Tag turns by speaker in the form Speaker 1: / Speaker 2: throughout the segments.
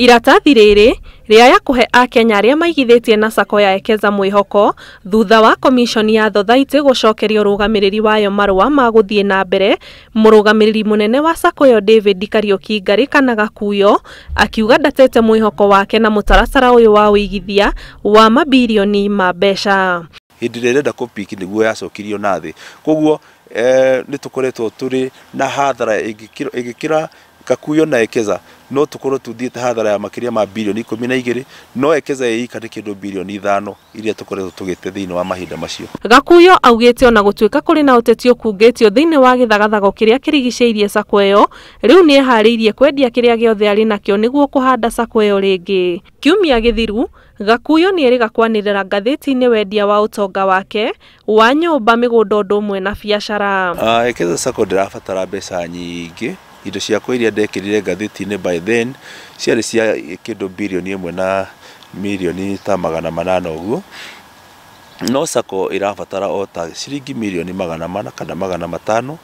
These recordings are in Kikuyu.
Speaker 1: Iratathi rĩrĩ rĩaya kũhe akenya arĩa maigithĩtie na sako ya Ekeza mwĩhoko thutha wa komishoni ya Thothaitĩ gũcokerio rũgamĩrĩri wayo marũa ma gũthiĩ na mbere. Mũrũgamĩrĩri mũnene wa sako yo David Kariuki Ngarĩka Gakuyo akiuga ndatete mwĩhoko wake na mũtaratara ũyũ wa ũigithia wa mabirioni ma mbeca.
Speaker 2: Hĩndĩ ĩrĩa ĩrenda kopiki nĩguo yacokirio na thĩ, koguo nĩ tũkoretwo tũrĩ na hathara ĩgĩkĩra Gakuyo na Ekeza no tukorwo tuthiĩte hathara ya makĩria ma birioni 12 no Ekeza ĩika nĩ kĩndũ birioni 5 iria tũkoretwo tũgĩte thĩinĩ wa mahinda macio.
Speaker 1: Gakuyo augĩte ona gũtuĩka kũrĩ na ũteti ũkungĩtio thĩinĩ wa gĩthagathago kĩrĩa kĩrigicĩirie sako ĩyo, rĩu nĩ eharĩirie kwendia kĩrĩa gĩothe arĩ nakĩo nĩguo kũhanda sako ĩyo rĩngĩ. Kiumia gĩthiru Gakuyo nĩ erĩga kwanĩrĩra ngathĩti-inĩ wendia wa ũtonga wake wa nyũmba, mĩgũnda ũndũ ũmwe na biacara.
Speaker 2: Ekeza sako ndĩrabatara mbeca nyingĩ. Indo ciakwa iria ndekĩrire ngathĩti-inĩ by then ciarĩ cia kĩndũ birioni 1 na milioni ta 800 ũguo, no sako ĩrabatara o ta ciringi milioni 400 kana 500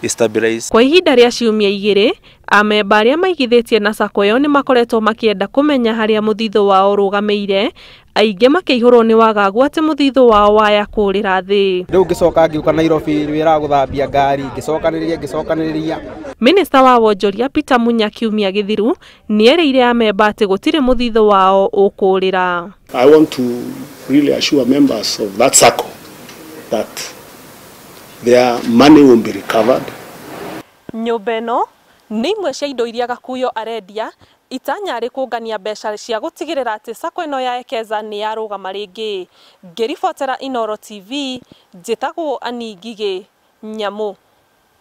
Speaker 2: stabilize. Kwa
Speaker 1: ihinda rĩa ciumia 2 amemba arĩa maigithĩtie na sako ĩyo nĩ makoretwo makĩenda kũmenya harĩa mũthithũ wao ũrũgamĩire, aingĩ makĩihũrwo nĩ wagagu atĩ mũthithũ wao waya kũrĩra thĩ.
Speaker 3: Rĩu ngĩcoka ngiuka Nairobi wĩra gũthambia ngari ngĩcokanĩrĩria.
Speaker 1: Minista wa wonjoria Peter Munya kiumia gĩthiru nĩ erĩire amemba atĩ gũtirĩ mũthithũ wao ũkũrĩra.
Speaker 4: I want to really assure members of that sako that their money will be recovered.
Speaker 1: Nyũmba ĩno nĩ imwe cia indo iria Gakuyo arendia itanya rĩ kũngania mbeca cia gũtigĩrĩra atĩ sako ĩno ya Ekeza nĩ yarũgama rĩngĩ. Ngĩribotera Inooro TV, njĩtagwo Ani Ngigĩ Nyamũ.